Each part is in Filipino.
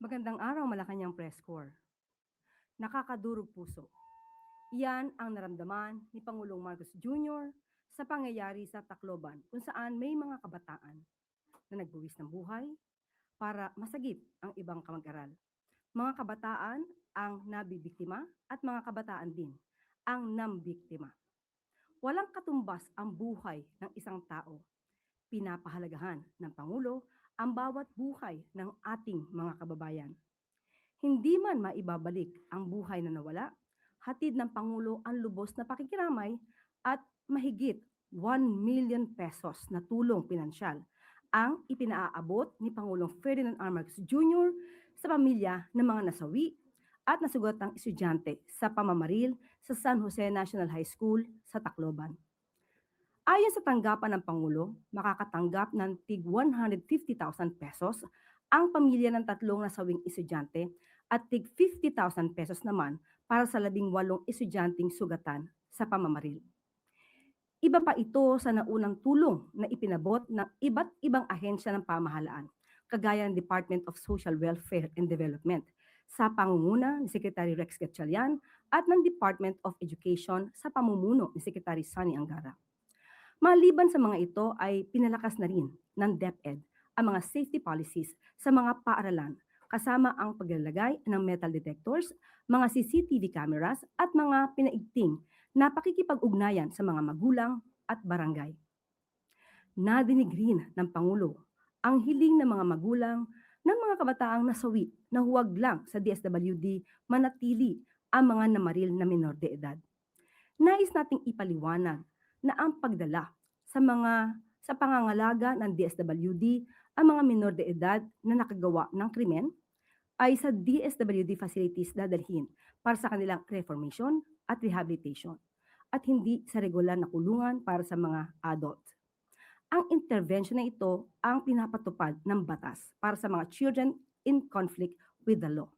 Magandang araw, Malacanang Press Corps. Nakakadurog puso. Iyan ang naramdaman ni Pangulong Marcos Jr. sa pangyayari sa Tacloban kung saan may mga kabataan na nagbuwis ng buhay para masagip ang ibang kamag-aral. Mga kabataan ang nabibiktima at mga kabataan din ang nambiktima. Walang katumbas ang buhay ng isang tao. Pinapahalagahan ng Pangulo ang bawat buhay ng ating mga kababayan. Hindi man maibabalik ang buhay na nawala, hatid ng Pangulo ang lubos na pakikiramay at mahigit 1 million pesos na tulong pinansyal ang ipinaaabot ni Pangulong Ferdinand R. Marcos Jr. sa pamilya ng mga nasawi at nasugatang estudyante sa pamamaril sa San Jose National High School sa Tacloban. Ayon sa tanggapan ng Pangulo, makakatanggap ng tig 150,000 pesos ang pamilya ng tatlong nasawing estudyante at tig 50,000 pesos naman para sa 18 estudyanteng sugatan sa pamamaril. Iba pa ito sa naunang tulong na ipinabot ng iba't ibang ahensya ng pamahalaan, kagaya ng Department of Social Welfare and Development, sa pangunguna ni Secretary Rex Gatchalian at ng Department of Education sa pamumuno ni Secretary Sonny Angara. Maliban sa mga ito ay pinalakas na rin ng DepEd ang mga safety policies sa mga paaralan kasama ang paglalagay ng metal detectors, mga CCTV cameras at mga pinaigting na pakikipag-ugnayan sa mga magulang at barangay. Nadinig rin ng Pangulo ang hiling ng mga magulang ng mga kabataang nasawi na huwag lang sa DSWD manatili ang mga namaril na menor de edad. Nais nating ipaliwanag na ang pagdala sa pangangalaga ng DSWD ang mga menor de edad na nakagawa ng krimen ay sa DSWD facilities dadalhin para sa kanilang reformation at rehabilitation at hindi sa regular na kulungan para sa mga adult. Ang intervention na ito ang pinapatupad ng batas para sa mga children in conflict with the law.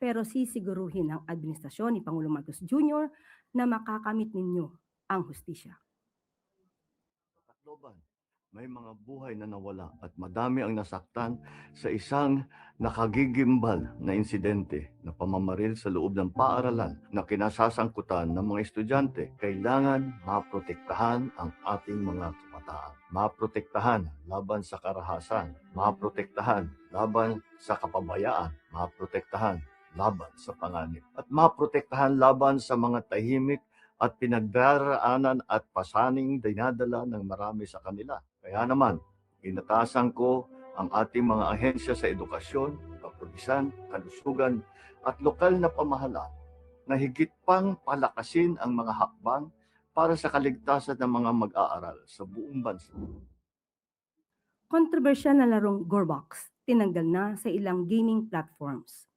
Pero sisiguruhin ng administrasyon ni Pangulong Marcos Jr. na makakamit ninyo ang hustisya. Tacloban, may mga buhay na nawala at madami ang nasaktan sa isang nakagigimbal na insidente na pamamaril sa loob ng paaralan na kinasasangkutan ng mga estudyante. Kailangan maprotektahan ang ating mga kabataan. Maprotektahan laban sa karahasan. Maprotektahan laban sa kapabayaan. Maprotektahan laban sa panganib. At maprotektahan laban sa mga tahimik at pinagdaraanan at pasaning dinadala ng marami sa kanila. Kaya naman, inatasan ko ang ating mga ahensya sa edukasyon, kapulisan, kalusugan at lokal na pamahalaan na higit pang palakasin ang mga hakbang para sa kaligtasan ng mga mag-aaral sa buong bansa. Kontrobersyal na larong Gorebox, tinanggal na sa ilang gaming platforms.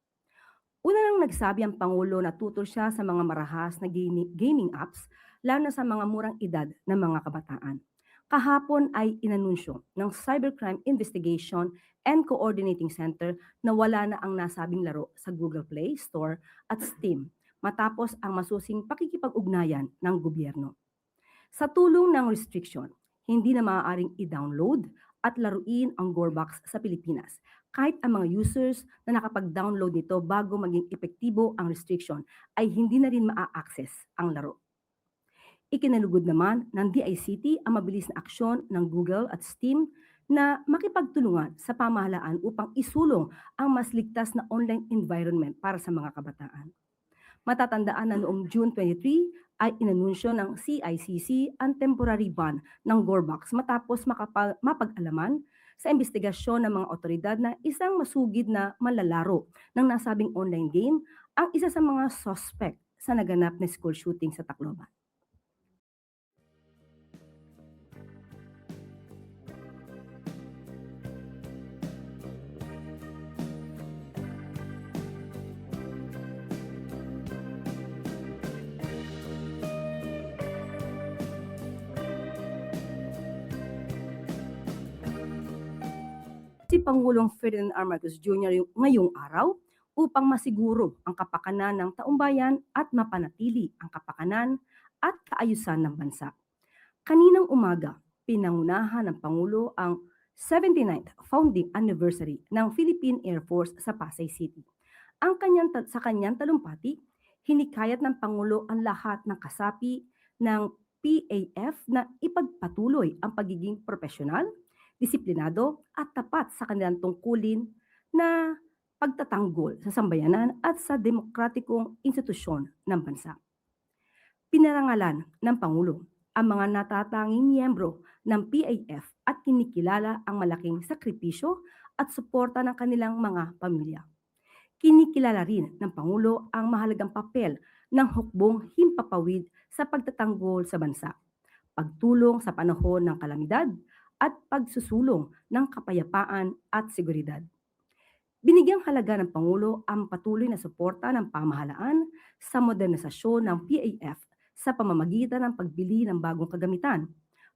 Una nang nagsabi ang Pangulo na tutol siya sa mga marahas na gaming apps, lalo na sa mga murang edad ng mga kabataan. Kahapon ay inanunsyo ng Cybercrime Investigation and Coordinating Center na wala na ang nasabing laro sa Google Play Store at Steam matapos ang masusing pakikipag-ugnayan ng gobyerno. Sa tulong ng restriction, hindi na maaaring i-download at laruin ang Gorebox sa Pilipinas kahit ang mga users na nakapag-download nito bago maging epektibo ang restriction ay hindi na rin maa-access ang laro. Ikinalugod naman ng DICT ang mabilis na aksyon ng Google at Steam na makipagtulungan sa pamahalaan upang isulong ang mas ligtas na online environment para sa mga kabataan. Matatandaan na noong June 23 ay inanunsyo ng CICC ang temporary ban ng Gorebox matapos mapag-alaman sa investigasyon ng mga otoridad na isang masugid na manlalaro ng nasabing online game ang isa sa mga suspect sa naganap na school shooting sa Tacloban. Si Pangulong Ferdinand R. Marcos Jr. ngayong araw upang masiguro ang kapakanan ng taumbayan at mapanatili ang kapakanan at kaayusan ng bansa. Kaninang umaga, pinangunahan ng Pangulo ang 79th founding anniversary ng Philippine Air Force sa Pasay City. Sa kanyang talumpati, hinikayat ng Pangulo ang lahat ng kasapi ng PAF na ipagpatuloy ang pagiging profesional, disiplinado at tapat sa kanilang tungkulin na pagtatanggol sa sambayanan at sa demokratikong institusyon ng bansa. Pinarangalan ng Pangulo ang mga natatanging miyembro ng PAF at kinikilala ang malaking sakripisyo at suporta ng kanilang mga pamilya. Kinikilala rin ng Pangulo ang mahalagang papel ng hukbong himpapawid sa pagtatanggol sa bansa, pagtulong sa panahon ng kalamidad at pagsusulong ng kapayapaan at seguridad. Binigyang halaga ng Pangulo ang patuloy na suporta ng pamahalaan sa modernisasyon ng PAF sa pamamagitan ng pagbili ng bagong kagamitan,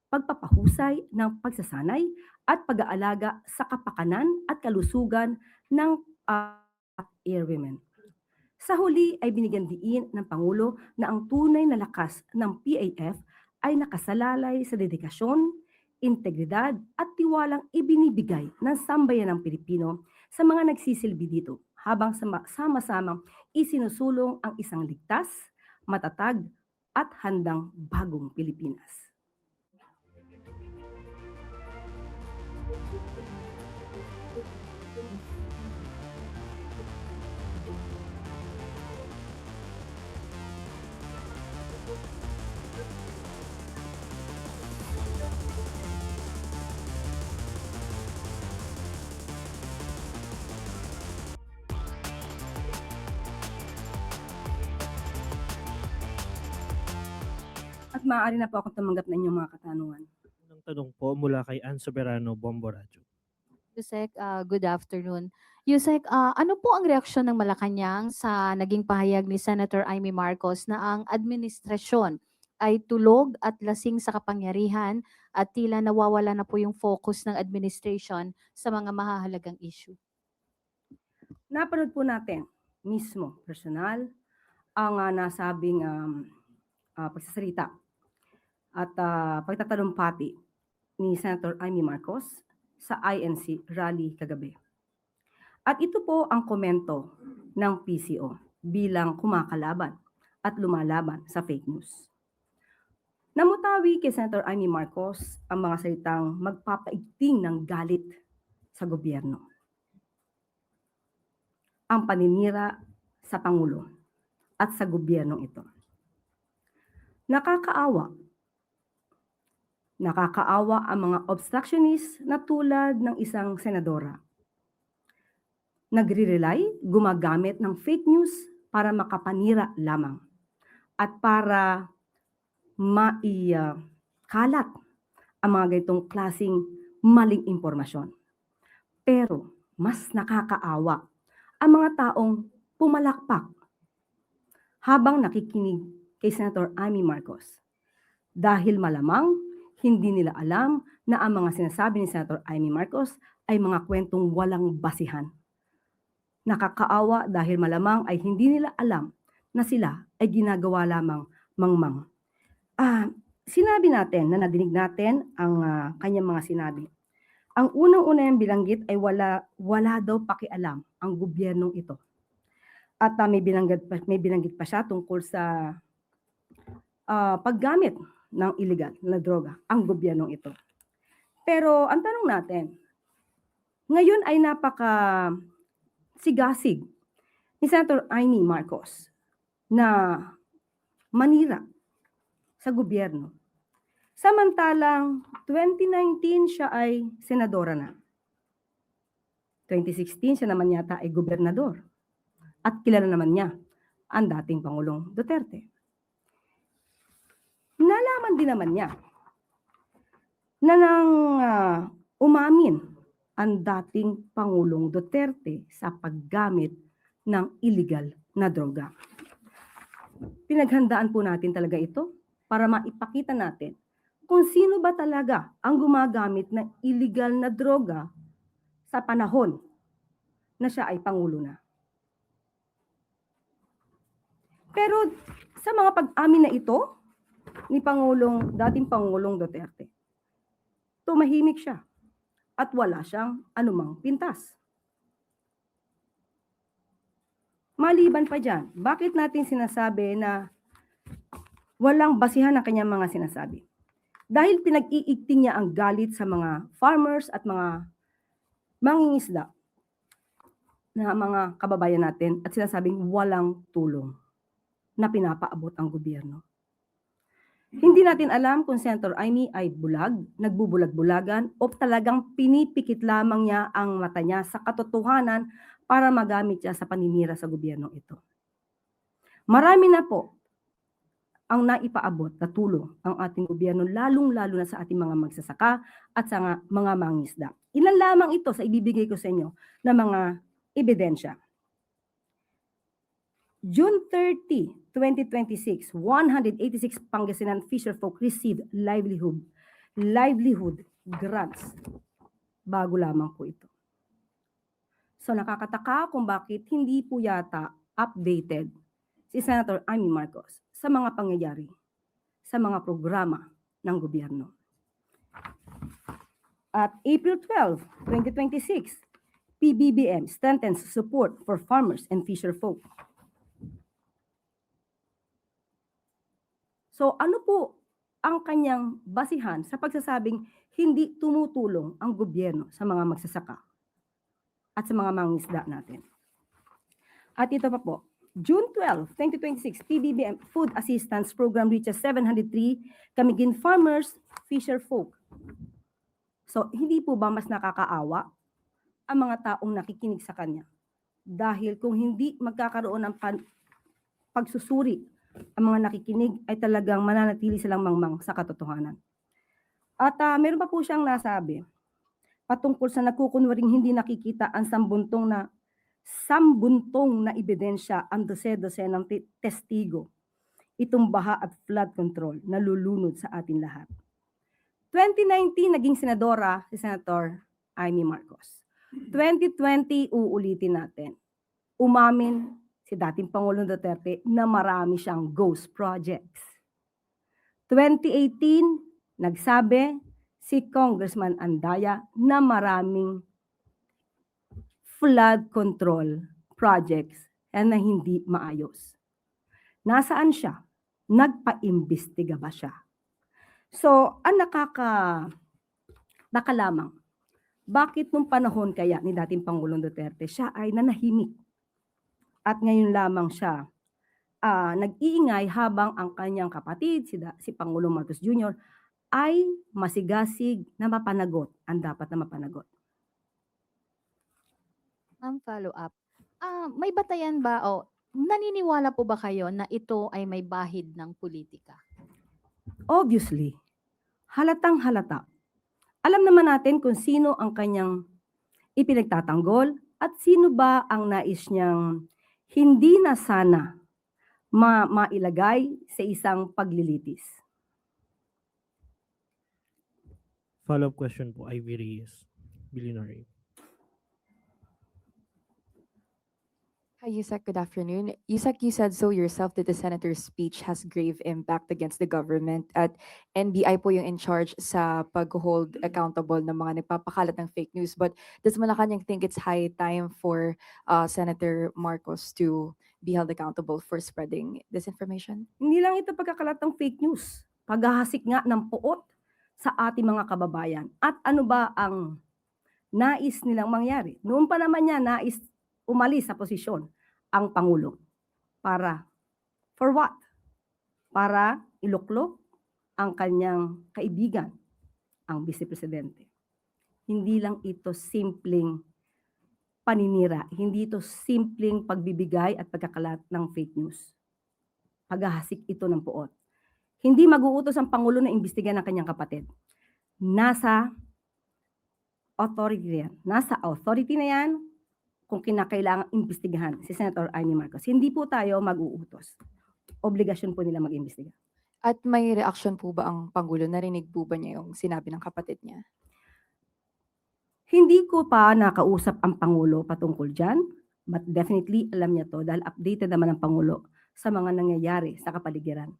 pagpapahusay ng pagsasanay at pag-aalaga sa kapakanan at kalusugan ng airwomen. Sa huli ay binigyan diin ng Pangulo na ang tunay na lakas ng PAF ay nakasalalay sa dedikasyon, integridad at tiwalang ibinibigay ng sambayanang Pilipino sa mga nagsisilbi dito habang sama-samang isinusulong ang isang ligtas, matatag at handang bagong Pilipinas. At maaari na po akong tumanggap ng inyong mga katanungan. Unang tanong po mula kay Ann Soberano, Bombo Radyo. Yusek, good afternoon. Yusek, ano po ang reaksyon ng Malacanang sa naging pahayag ni Senator Amy Marcos na ang administrasyon ay tulog at lasing sa kapangyarihan at tila nawawala na po yung focus ng administration sa mga mahahalagang issue? Napanood po natin mismo, personal, ang nasabing pagsasalita at pagtatalumpati ni Senator Amy Marcos sa INC rally kagabi. At ito po ang komento ng PCO bilang kumakalaban at lumalaban sa fake news. Namutawi kay Senator Amy Marcos ang mga salitang magpapaigting ng galit sa gobyerno. Ang paninira sa Pangulo at sa gobyernong ito. Nakakaawa ang mga obstructionist na tulad ng isang senadora. Nagre-rely, gumagamit ng fake news para makapanira lamang at para kalat ang mga ganitong klaseng maling impormasyon. Pero mas nakakaawa ang mga taong pumalakpak habang nakikinig kay Senator Amy Marcos. Dahil malamang hindi nila alam na ang mga sinasabi ni Senator Amy Marcos ay mga kwentong walang basihan. Nakakaawa dahil malamang ay hindi nila alam na sila ay ginagawa lamang mangmang. Sinabi natin na nadinig natin ang kanyang mga sinabi. Ang unang-una yung bilanggit ay wala daw pakialam ang gobyernong ito. At may binanggit pa siya tungkol sa paggamit ng illegal na droga ang gobyernong ito. Pero ang tanong natin, ngayon ay sigasig ni Senator Amy Marcos na manira sa gobyerno. Samantalang 2019 siya ay senadora na. 2016 siya naman yata ay gobernador. At kilala naman niya ang dating Pangulong Duterte. Nalaman din naman niya na nang umamin ang dating Pangulong Duterte sa paggamit ng illegal na droga. Pinaghandaan po natin talaga ito para maipakita natin kung sino ba talaga ang gumagamit ng illegal na droga sa panahon na siya ay Pangulo na. Pero sa mga pag-amin na ito ni dating Pangulong Duterte, tumahimik siya at wala siyang anumang pintas. Maliban pa dyan, bakit natin sinasabi na walang basihan ang kanyang mga sinasabi? Dahil pinag-iigting niya ang galit sa mga farmers at mga mangingisda na mga kababayan natin at sinasabing walang tulong na pinapaabot ang gobyerno. Hindi natin alam kung Senator Amy ay bulag, nagbubulag-bulagan, o talagang pinipikit lamang niya ang mata niya sa katotohanan para magamit siya sa paninira sa gobyerno ito. Marami na po ang naipaabot na tulong ang ating gobyerno, lalong-lalo na sa ating mga magsasaka at sa mga mangingisda. Ilan lamang ito sa ibibigay ko sa inyo na mga ebidensya. June 30, 2026, 186 Pangasinan fisherfolk received livelihood grants. Bago lamang po ito. So nakakataka kung bakit hindi po yata updated si Senator Amy Marcos sa mga pangyayari, sa mga programa ng gobyerno. At April 12, 2026, PBBM strengthens support for farmers and fisherfolk. So ano po ang kanyang basihan sa pagsasabing hindi tumutulong ang gobyerno sa mga magsasaka at sa mga mangingisda natin? At ito pa po, June 12, 2026, PBBM Food Assistance Program reaches 703 Camiguin farmers, fisherfolk. So hindi po ba mas nakakaawa ang mga taong nakikinig sa kanya? Dahil kung hindi magkakaroon ng pagsusuri ang mga nakikinig, ay talagang mananatili silang mangmang sa katotohanan. At meron pa po siyang nasabi patungkol sa nagkukunwaring hindi nakikita ang sambuntong na ebidensya ang dose-dose ng testigo. Itong baha at flood control na lulunod sa atin lahat. 2019, naging senadora si Senator Amy Marcos. 2020, uulitin natin. Umamin si dating Pangulong Duterte na marami siyang ghost projects. 2018, nagsabi si Congressman Andaya na maraming flood control projects na hindi maayos. Nasaan siya? Nagpa-imbestiga ba siya? So, ang nakalamang, bakit nung panahon kaya ni dating Pangulong Duterte, siya ay nanahimik? At ngayon lamang siya nag-iingay habang ang kanyang kapatid, si Pangulong Marcos Jr., ay masigasig na mapanagot ang dapat na mapanagot. Ma'am, follow up. May batayan ba o naniniwala po ba kayo na ito ay may bahid ng politika? Obviously, halatang halata. Alam naman natin kung sino ang kanyang ipinagtatanggol at sino ba ang nais niyang hindi na sana mailagay sa isang paglilitis. Follow-up question po, Ivy Reyes, Billionaire. Hi, Yusek. Good afternoon. Yusek, you said so yourself that the senator's speech has grave impact against the government at NBI po yung in charge sa pag-hold accountable ng mga nagpapakalat ng fake news. But does Malacanang think it's high time for Senator Marcos to be held accountable for spreading disinformation? Hindi lang ito pagkakalat ng fake news, paghahasik nga ng puot sa ating mga kababayan. At ano ba ang nais nilang mangyari? Noon pa naman niya nais umalis sa posisyon ang Pangulo. For what? Para iluklok ang kanyang kaibigan, ang Vice Presidente. Hindi lang ito simpleng paninira, hindi ito simpleng pagbibigay at pagkakalat ng fake news. Paghahasik ito ng puot. Hindi mag-uutos ang Pangulo na imbestigahan ng kanyang kapatid. Nasa authority yan. Nasa authority na yan kung kinakailangang imbestigahan si Senator Amy Marcos. Hindi po tayo mag-uutos. Obligasyon po nila mag-imbestiga. At may reaction po ba ang Pangulo? Narinig po ba niya yung sinabi ng kapatid niya? Hindi ko pa nakausap ang Pangulo patungkol dyan, but definitely alam niya to dahil updated naman ang Pangulo sa mga nangyayari sa kapaligiran.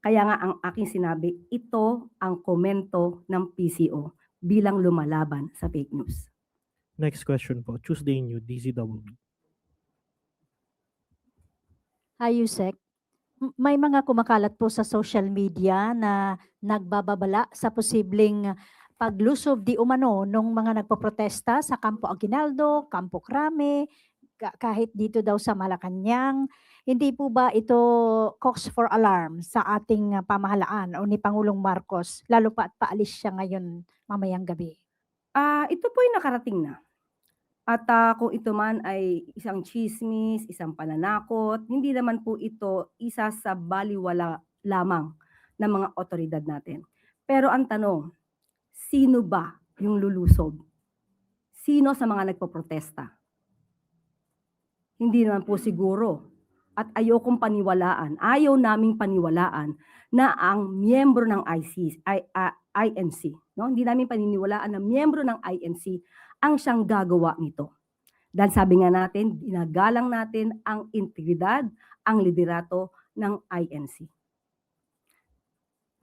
Kaya nga ang aking sinabi, ito ang komento ng PCO. bilang lumalaban sa fake news. Next question po, Tuesday New, DZWB. Hi, Yusek. May mga kumakalat po sa social media na nagbababala sa posibleng paglusob di umano ng mga nagpoprotesta sa Campo Aguinaldo, Campo Crame, kahit dito daw sa Malacanang. Hindi po ba ito cause for alarm sa ating pamahalaan o ni Pangulong Marcos, lalo pa at paalis siya ngayon mamayang gabi? Ito po yung nakarating na. At kung ito man ay isang chismis, isang pananakot, hindi naman po ito isa sa baliwala lamang ng mga otoridad natin. Pero ang tanong, sino ba yung lulusob? Sino sa mga nagpoprotesta? Hindi naman po siguro. At ayokong paniwalaan, ayaw naming paniwalaan na ang miyembro ng INC, no? Hindi namin paniniwalaan na miyembro ng INC ang siyang gagawa nito. Dahil sabi nga natin, ginagalang natin ang integridad, ang liderato ng INC.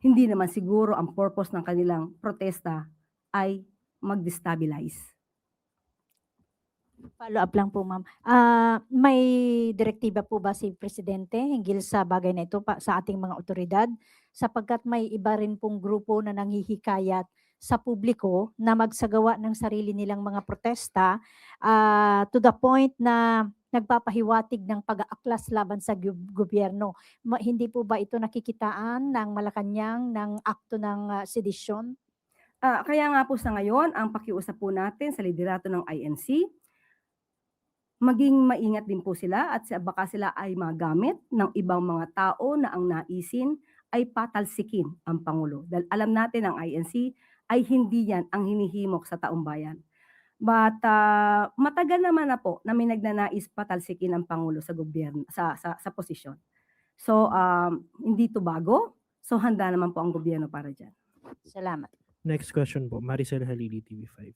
Hindi naman siguro ang purpose ng kanilang protesta ay mag-destabilize. Follow up lang po, ma'am. May direktiba po ba si Presidente hinggil sa bagay na ito sa ating mga otoridad? Sapagkat may iba rin pong grupo na nanghihikayat sa publiko na magsagawa ng sarili nilang mga protesta to the point na nagpapahiwatig ng pag-aaklas laban sa gobyerno. Hindi po ba ito nakikitaan ng Malacanang ng akto ng sedisyon? Kaya nga po sa ngayon, ang pakiusap po natin sa liderato ng INC, maging maingat din po sila at baka sila ay magamit ng ibang mga tao na ang naisin ay patalsikin ang Pangulo. Dahil alam natin ang INC ay hindi yan ang hinihimok sa taong bayan. But matagal naman na po na may nagnanais patalsikin ang Pangulo sa gobyerno, sa posisyon. So hindi to bago. So handa naman po ang gobyerno para dyan. Salamat. Next question po, Maricel Halili, TV5.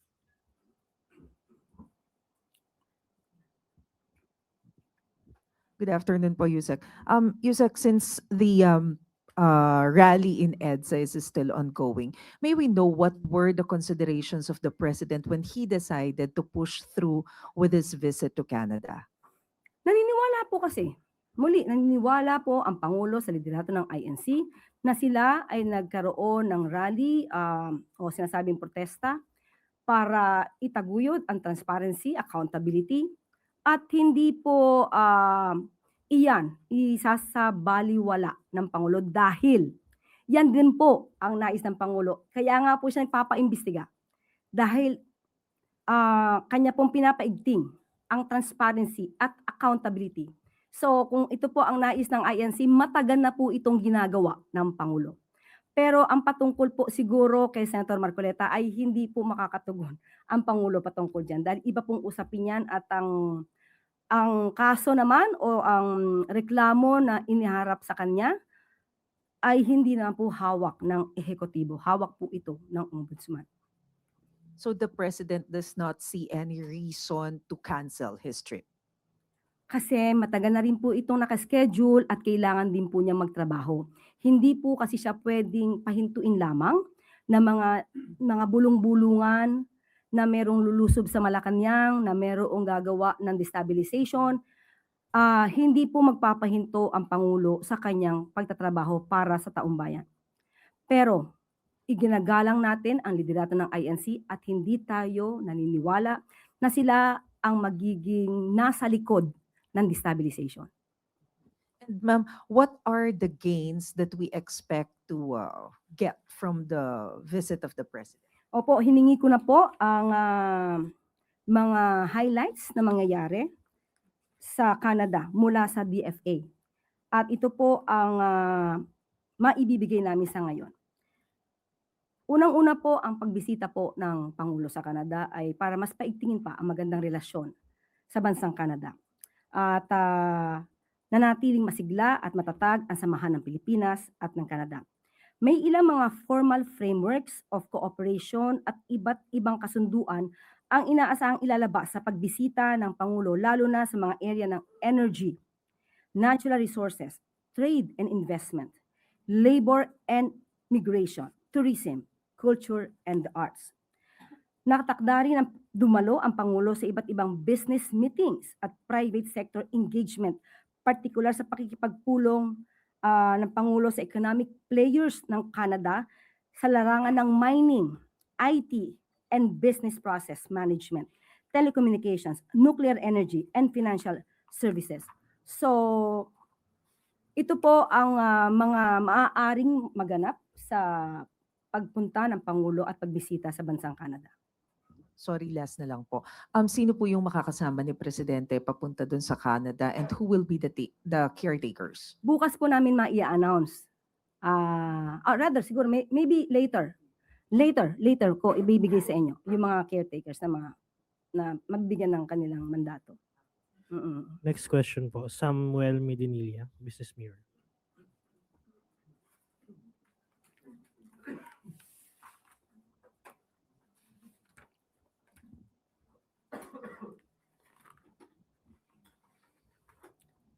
Good afternoon po, Yusek. Yusek, since the rally in EDSA is still ongoing, may we know what were the considerations of the president when he decided to push through with his visit to Canada? Naniniwala po kasi, muli, naniniwala po ang Pangulo sa liderato ng INC na sila ay nagkaroon ng rally o sinasabing protesta para itaguyod ang transparency, accountability, at hindi po iyan isasabaliwala ng Pangulo dahil yan din po ang nais ng Pangulo. Kaya nga po siya nagpapaimbestiga dahil kanya pong pinapaigting ang transparency at accountability. So kung ito po ang nais ng INC, matagal na po itong ginagawa ng Pangulo. Pero ang patungkol po siguro kay Senator Marcoleta ay hindi po makakatugon ang Pangulo patungkol dyan. Dahil iba pong usapin yan at ang kaso naman o ang reklamo na iniharap sa kanya ay hindi na po hawak ng ehekutibo. Hawak po ito ng ombudsman. So the president does not see any reason to cancel his trip. Kasi matagal na rin po itong nakaschedule at kailangan din po niya magtrabaho. Hindi po kasi siya pwedeng pahintuin lamang na mga bulong-bulungan na merong lulusob sa Malacanang, na merong gagawa ng destabilization. Hindi po magpapahinto ang Pangulo sa kanyang pagtatrabaho para sa taong bayan. Pero iginagalang natin ang liderato ng INC at hindi tayo naniniwala na sila ang magiging nasa likod ng destabilization. And ma'am, what are the gains that we expect to get from the visit of the president? Opo, hiningi ko na po ang mga highlights na mangyayari sa Canada mula sa DFA. At ito po ang maibibigay namin sa ngayon. Unang-una po, ang pagbisita po ng Pangulo sa Canada ay para mas paigtingin pa ang magandang relasyon sa bansang Canada. At nanatiling masigla at matatag ang samahan ng Pilipinas at ng Canada. May ilang mga formal frameworks of cooperation at iba't ibang kasunduan ang inaasahang ilalabas sa pagbisita ng Pangulo lalo na sa mga area ng energy, natural resources, trade and investment, labor and migration, tourism, culture and the arts. Nakatakda rin ang dumalo ang Pangulo sa iba't ibang business meetings at private sector engagement, partikular sa pakikipagpulong ng Pangulo sa economic players ng Canada sa larangan ng mining, IT, and business process management, telecommunications, nuclear energy, and financial services. So, ito po ang mga maaaring maganap sa pagpunta ng Pangulo at pagbisita sa bansang Canada. Sorry, last na lang po. Sino po yung makakasama ni Presidente papunta dun sa Canada and who will be the caretakers? Bukas po namin ma-i-announce. Rather, siguro maybe later. Later ko ibibigay sa inyo yung mga caretakers na magbigyan ng kanilang mandato. Next question po, Samuel Medinilla, Business Mirror.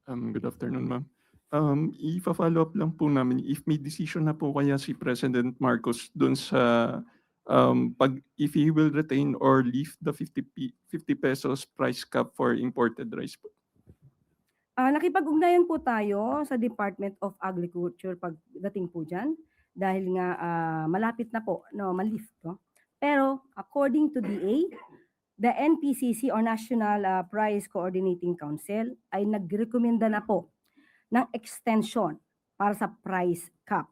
Good afternoon, ma'am. Ifa-follow up lang po namin if may decision na po kaya si President Marcos doon sa if he will retain or lift the 50 pesos price cap for imported rice po. Nakipag-ugnayan po tayo sa Department of Agriculture pagdating po dyan dahil nga malapit na po ma-lift. No? Pero according to DA, the NPCC or National Price Coordinating Council ay nagrekomenda na po ng extension para sa price cap.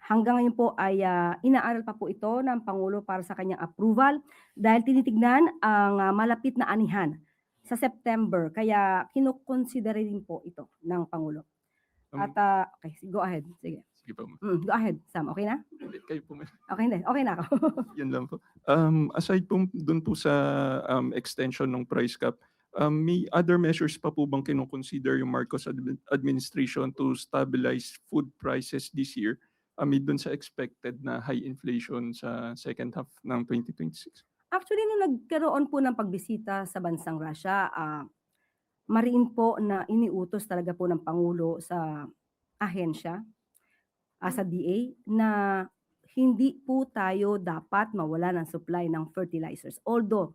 Hanggang ngayon po ay inaaral pa po ito ng Pangulo para sa kanyang approval dahil tinitignan ang malapit na anihan sa September. Kaya kinukonsider rin po ito ng Pangulo. At okay, go ahead. Sige. Sige po, ma'am. Go ahead, Sam. Okay na? Kayo po, ma'am. Okay, hindi. Okay na ako. Yan lang po. Aside po dun po sa extension ng price cap, may other measures pa po bang kinukonsider yung Marcos administration to stabilize food prices this year amid dun sa expected na high inflation sa second half ng 2026? Actually, nung nagkaroon po ng pagbisita sa bansang Russia, mariin po na iniutos talaga po ng Pangulo sa ahensya, sa DA, na hindi po tayo dapat mawala ng supply ng fertilizers. Although,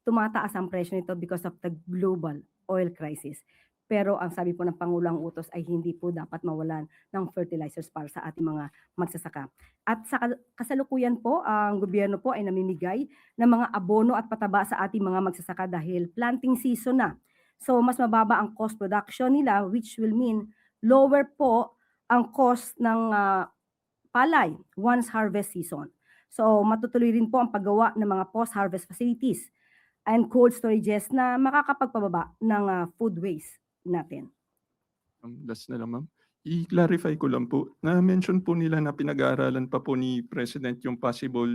tumataas ang presyo nito because of the global oil crisis. Pero ang sabi po ng Pangulo ang utos ay hindi po dapat mawalan ng fertilizers para sa ating mga magsasaka. At sa kasalukuyan po, ang gobyerno po ay namimigay ng mga abono at pataba sa ating mga magsasaka dahil planting season na. So mas mababa ang cost production nila, which will mean lower po ang cost ng palay once harvest season. So matutuloy rin po ang paggawa ng mga post-harvest facilities and cold storages na makakapagpababa ng food waste natin. Last na lang, ma'am. I-clarify ko lang po, na-mention po nila na pinag-aaralan pa po ni President yung possible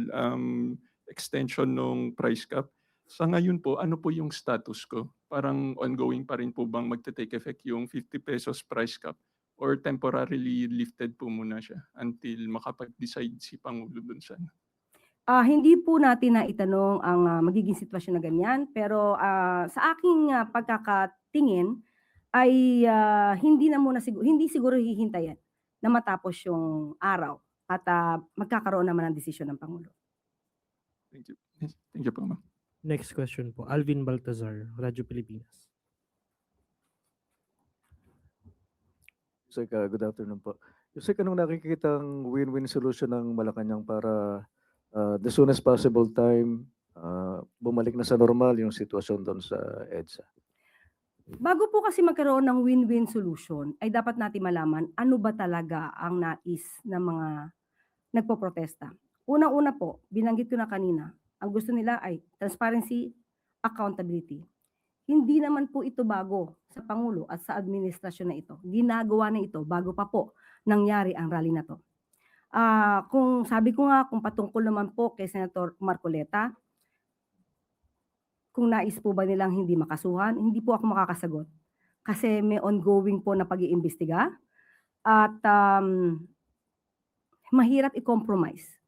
extension ng price cap. Sa ngayon po, ano po yung status ko? Parang ongoing pa rin po bang magte-take effect yung 50 pesos price cap? Or temporarily lifted po muna siya until makapag-decide si Pangulo dun sa Hindi po natin na itanong ang magiging sitwasyon na ganyan, pero sa aking pagkakatingin ay hindi siguro hihintayin na matapos yung araw at magkakaroon naman ng desisyon ng Pangulo. Thank you. Thank you po, ma'am. Next question po, Alvin Baltazar, Radyo Pilipinas. Yusek, good afternoon po. Yusek, anong nakikitang win-win solution ng Malacanang para the soonest possible time bumalik na sa normal yung sitwasyon doon sa EDSA? Bago po kasi magkaroon ng win-win solution, ay dapat natin malaman ano ba talaga ang nais ng mga nagpoprotesta. Unang-una po, binanggit ko na kanina, ang gusto nila ay transparency, accountability. Hindi naman po ito bago sa Pangulo at sa administrasyon na ito. Ginagawa na ito bago pa po nangyari ang rally na to. Kung sabi ko nga, kung patungkol naman po kay Senator Marcoleta, kung nais po ba nilang hindi makasuhan, hindi po ako makakasagot. Kasi may ongoing po na pag-iimbestiga at mahirap i-compromise.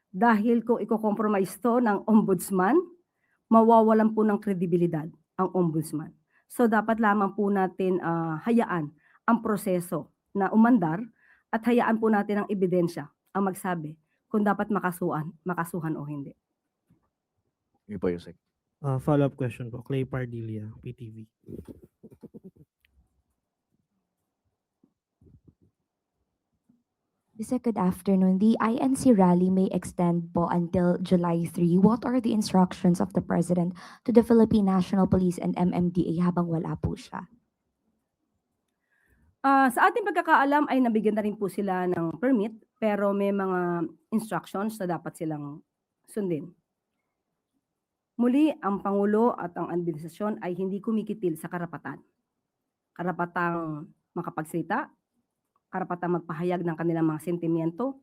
Dahil kung i-compromise to ng ombudsman, mawawalan po ng kredibilidad ang ombudsman. So dapat lamang po natin hayaan ang proseso na umandar at hayaan po natin ang ebidensya ang magsabi kung dapat makasuhan o hindi. Sige po, Yusek. Follow-up question po, Clay Pardilla, PTV. Yusek, good afternoon. The INC rally may extend po until July 3. What are the instructions of the President to the Philippine National Police and MMDA habang wala po siya? Sa ating pagkakaalam ay nabigyan na rin po sila ng permit, pero may mga instructions na dapat silang sundin. Muli, ang Pangulo at ang administrasyon ay hindi kumikitil sa karapatan. Karapatang makapagsalita, karapatang magpahayag ng kanilang mga sentimiento,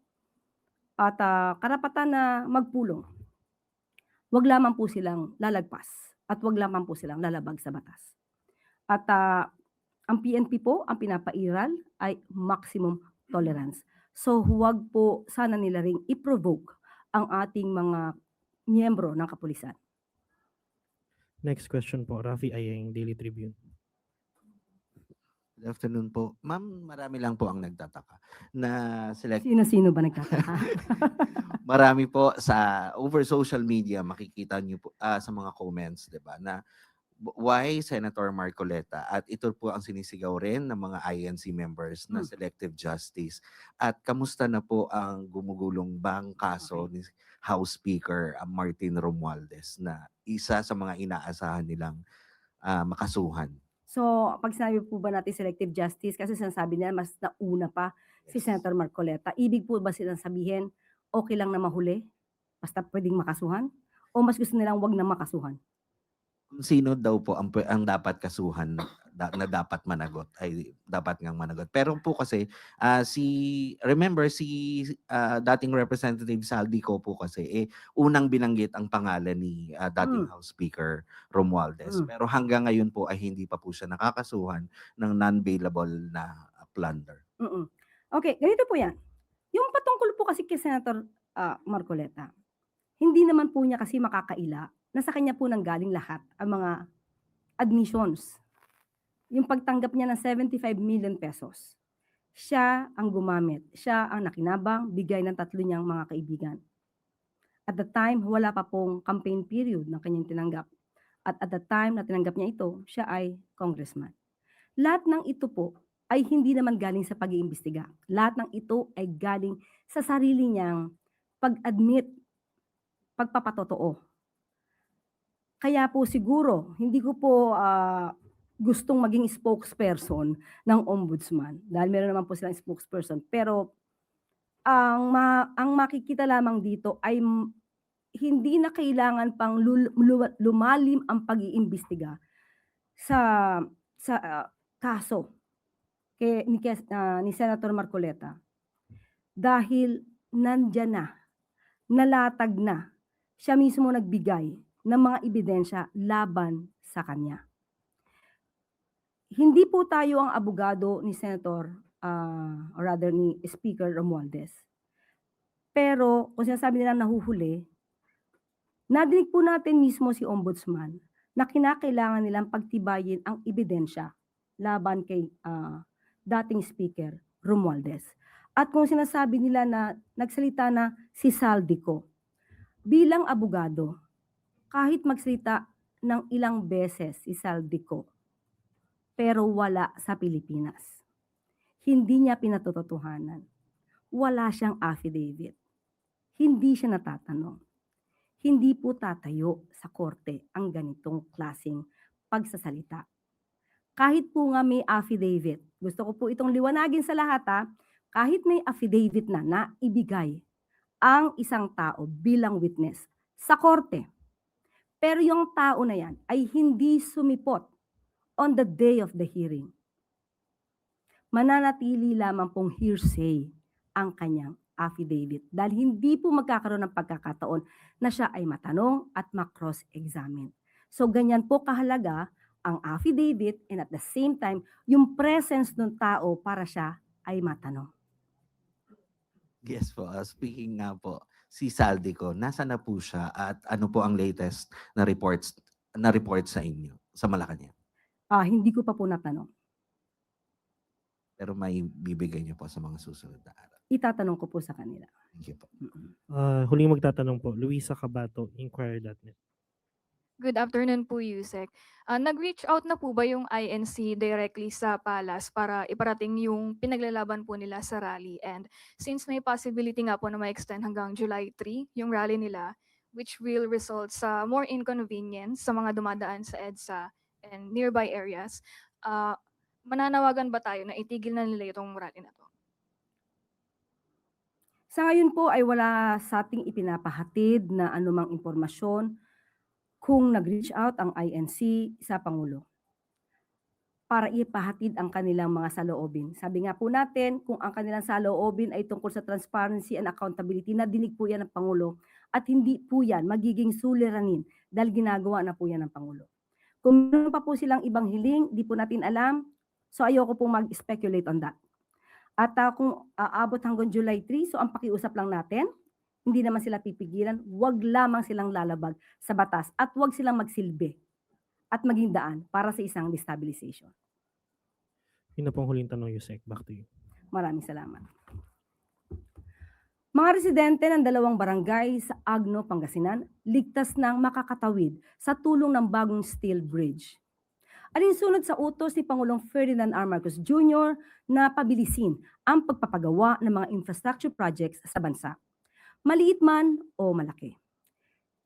at karapatan na magpulong. Huwag lamang po silang lalagpas at huwag lamang po silang lalabag sa batas. At ang PNP po, ang pinapairal ay maximum tolerance. So huwag po sana nila ring i-provoke ang ating mga miyembro ng kapulisan. Next question po, Rafi Ayeng, Daily Tribune. Good afternoon po. Ma'am, marami lang po ang nagtataka na Sino-sino ba nagtataka? marami po sa over social media makikita niyo po sa mga comments, 'di ba? Na why Senator Marcoleta at ito po ang sinisigaw rin ng mga INC members na selective justice. At kamusta na po ang gumugulong bang kaso ni House Speaker Martin Romualdez na isa sa mga inaasahan nilang makasuhan? So, pag sinabi po ba natin selective justice, kasi sinasabi nila mas nauna pa si Senator Marcoleta, ibig po ba silang sabihin, okay lang na mahuli, basta pwedeng makasuhan? O mas gusto nilang wag na makasuhan? Kung sino daw po ang dapat kasuhan na dapat managot ay dapat ngang managot. Pero po kasi remember si dating Representative Saldico po kasi unang binanggit ang pangalan ni dating House Speaker Romualdez. Pero hanggang ngayon po ay hindi pa po siya nakakasuhan ng non-bailable na plunder. Okay, ganito po yan. Yung patungkol po kasi kay Senator Marcoleta, hindi naman po niya kasi makakaila na sa kanya po nanggaling lahat ang mga admissions. Yung pagtanggap niya ng 75 million pesos. Siya ang gumamit. Siya ang nakinabang, bigay ng 3 niyang mga kaibigan. At the time, wala pa pong campaign period na kanyang tinanggap. At the time na tinanggap niya ito, siya ay congressman. Lahat ng ito po ay hindi naman galing sa pag-iimbestiga. Lahat ng ito ay galing sa sarili niyang pag-admit, pagpapatotoo. Kaya po siguro, hindi ko po gustong maging spokesperson ng ombudsman. Dahil meron naman po silang spokesperson. Pero ang makikita lamang dito ay hindi na kailangan pang lumalim ang pag-iimbestiga sa kaso ni Senator Marcoleta. Dahil nandyan na, nalatag na, siya mismo nagbigay ng mga ebidensya laban sa kanya. Hindi po tayo ang abogado ni Senator, or rather ni Speaker Romualdez. Pero kung sinasabi nilang nahuhuli, nadinig po natin mismo si Ombudsman na kinakailangan nilang pagtibayin ang ebidensya laban kay dating Speaker Romualdez. At kung sinasabi nila na nagsalita na si Saldico, bilang abogado, kahit magsalita ng ilang beses si Saldico, pero wala sa Pilipinas. Hindi niya pinatototohanan. Wala siyang affidavit. Hindi siya natatanong. Hindi po tatayo sa korte ang ganitong klaseng pagsasalita. Kahit po nga may affidavit, gusto ko po itong liwanagin sa lahat kahit may affidavit na ibigay ang isang tao bilang witness sa korte. Pero yung tao na yan ay hindi sumipot on the day of the hearing. Mananatili lamang pong hearsay ang kanyang affidavit dahil hindi po magkakaroon ng pagkakataon na siya ay matanong at ma-cross-examine. So ganyan po kahalaga ang affidavit and at the same time, yung presence ng tao para siya ay matanong. Yes po. Speaking nga po, si Saldico, nasa na po siya at ano po ang latest na report sa inyo sa Malacanang? Hindi ko pa po natanong. Pero may bibigay niyo po sa mga susunod na araw. Itatanong ko po sa kanila. Thank you po. Huling magtatanong po, Luisa Cabato, Inquirer.net. Good afternoon po, Yusek. Nag-reach out na po ba yung INC directly sa Palace para iparating yung pinaglalaban po nila sa rally? And since may possibility nga po na ma-extend hanggang July 3 yung rally nila, which will result sa more inconvenience sa mga dumadaan sa EDSA and nearby areas, mananawagan ba tayo na itigil na nila itong rally na to? Sa ngayon po ay wala sa ating ipinapahatid na anumang impormasyon kung nag-reach out ang INC sa Pangulo para ipahatid ang kanilang mga saloobin. Sabi nga po natin, kung ang kanilang saloobin ay tungkol sa transparency and accountability, na dinig po yan ng Pangulo at hindi po yan magiging suliranin dahil ginagawa na po yan ng Pangulo. Kung meron pa po silang ibang hiling, di po natin alam, so ayoko pong mag-speculate on that. At kung aabot hanggang July 3, so ang pakiusap lang natin, hindi naman sila pipigilan, wag lamang silang lalabag sa batas at wag silang magsilbi at maging daan para sa isang destabilization. Yun na pong huling tanong, Yusek. Back to you. Maraming salamat. Mga residente ng 2 barangay sa Agno, Pangasinan, ligtas ng makakatawid sa tulong ng bagong steel bridge. Alinsunod sa utos ni Pangulong Ferdinand R. Marcos Jr. na pabilisin ang pagpapagawa ng mga infrastructure projects sa bansa, maliit man o malaki.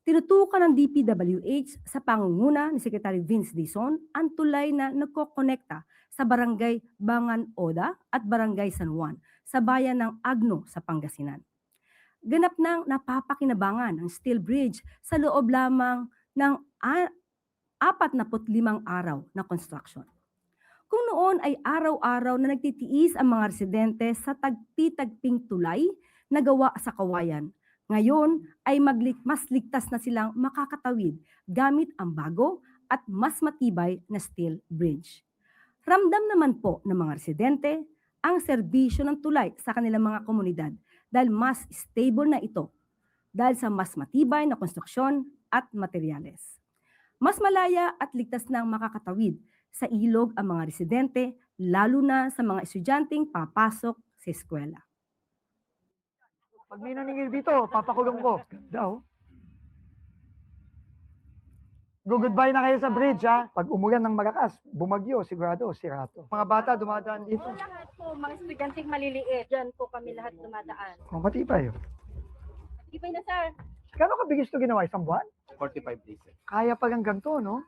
Tinutukan ng DPWH sa pangunguna ni Secretary Vince Dizon ang tulay na nagkokonekta sa Barangay Bangan Oda at Barangay San Juan sa bayan ng Agno sa Pangasinan. Ganap nang napapakinabangan ang steel bridge sa loob lamang ng 45 araw na construction. Kung noon ay araw-araw na nagtitiis ang mga residente sa tagpi-tagping tulay na gawa sa kawayan, ngayon ay mas ligtas na silang makakatawid gamit ang bago at mas matibay na steel bridge. Ramdam naman po ng mga residente ang serbisyo ng tulay sa kanilang mga komunidad dahil mas stable na ito dahil sa mas matibay na konstruksyon at materyales. Mas malaya at ligtas nang makakatawid sa ilog ang mga residente, lalo na sa mga estudyanteng papasok sa eskwela. Pag may naningil dito, papakulong ko. Ganda, oh. Go-goodbye na kayo sa bridge, ha? Pag umulan ng malakas, bumagyo, sigurado, sirato. Mga bata dumadaan dito. Lahat po, mga estudyanteng maliliit, dyan po kami lahat dumadaan. Kung matibay, oh. Ibay na, sir. Gano'n kabilis ito ginawa? Isang buwan? 45 days. Kaya pa lang ganito, no?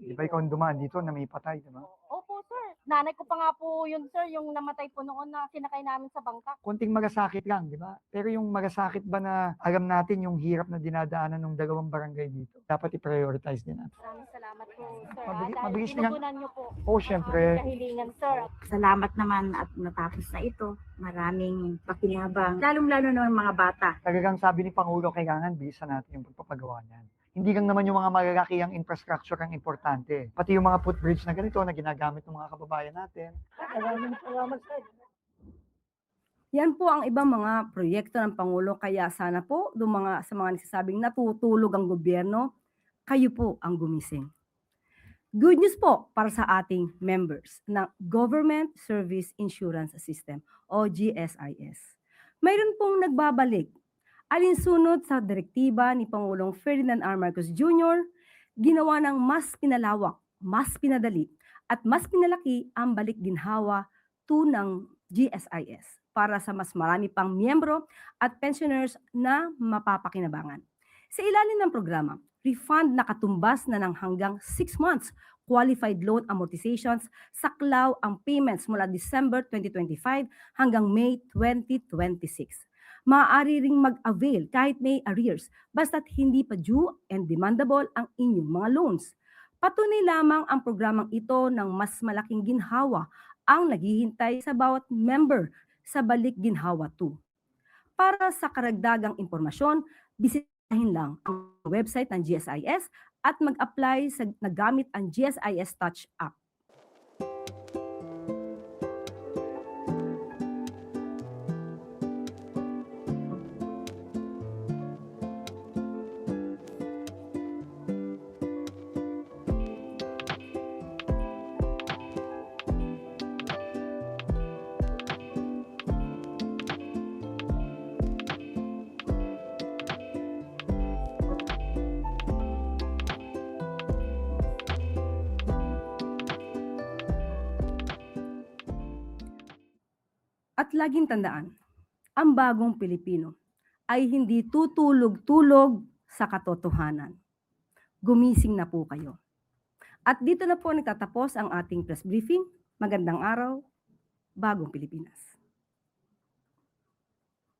Di ba ikaw ang dumaan dito na may patay, di ba? Opo, sir. Nanay ko pa nga po yun, sir, yung namatay po noon na sinakay namin sa bangka. Konting magasakit lang, di ba? Pero yung magasakit ba na alam natin yung hirap na dinadaanan ng 2 barangay dito, dapat i-prioritize din natin. Maraming salamat po, sir. Mabilis Dahil lang. pinupunan niyo po Oo, syempre. kahilingan, sir. Salamat naman at natapos na ito. Maraming pakinabang, lalong-lalo na ng mga bata. Talagang sabi ni Pangulo, kailangan bilisan natin yung pagpapagawa niyan. Hindi lang naman yung mga malalaki ang infrastructure ang importante. Pati yung mga footbridge na ganito na ginagamit ng mga kababayan natin. Maraming salamat, sir. Yan po ang ibang mga proyekto ng Pangulo, kaya sana po sa mga nagsasabing natutulog ang gobyerno, kayo po ang gumising. Good news po para sa ating members ng Government Service Insurance System o GSIS. Mayroon pong nagbabalik. Alinsunod sa direktiba ni Pangulong Ferdinand R. Marcos Jr., ginawa ng mas pinalawak, mas pinadali, at mas pinalaki ang balik ginhawa 2 ng GSIS para sa mas marami pang miyembro at pensioners na mapapakinabangan. Sa ilalim ng programa, refund na katumbas na ng hanggang 6 months qualified loan amortizations, saklaw ang payments mula December 2025 hanggang May 2026. Maaari ring mag-avail kahit may arrears basta't hindi pa due and demandable ang inyong mga loans. Patunay lamang ang programang ito ng mas malaking ginhawa ang naghihintay sa bawat member sa Balik Ginhawa 2. Para sa karagdagang impormasyon, bisitahin lang ang website ng GSIS at mag-apply sa nagamit ang GSIS Touch app. At laging tandaan, ang bagong Pilipino ay hindi tutulog-tulog sa katotohanan. Gumising na po kayo. At dito na po nagtatapos ang ating press briefing. Magandang araw, Bagong Pilipinas.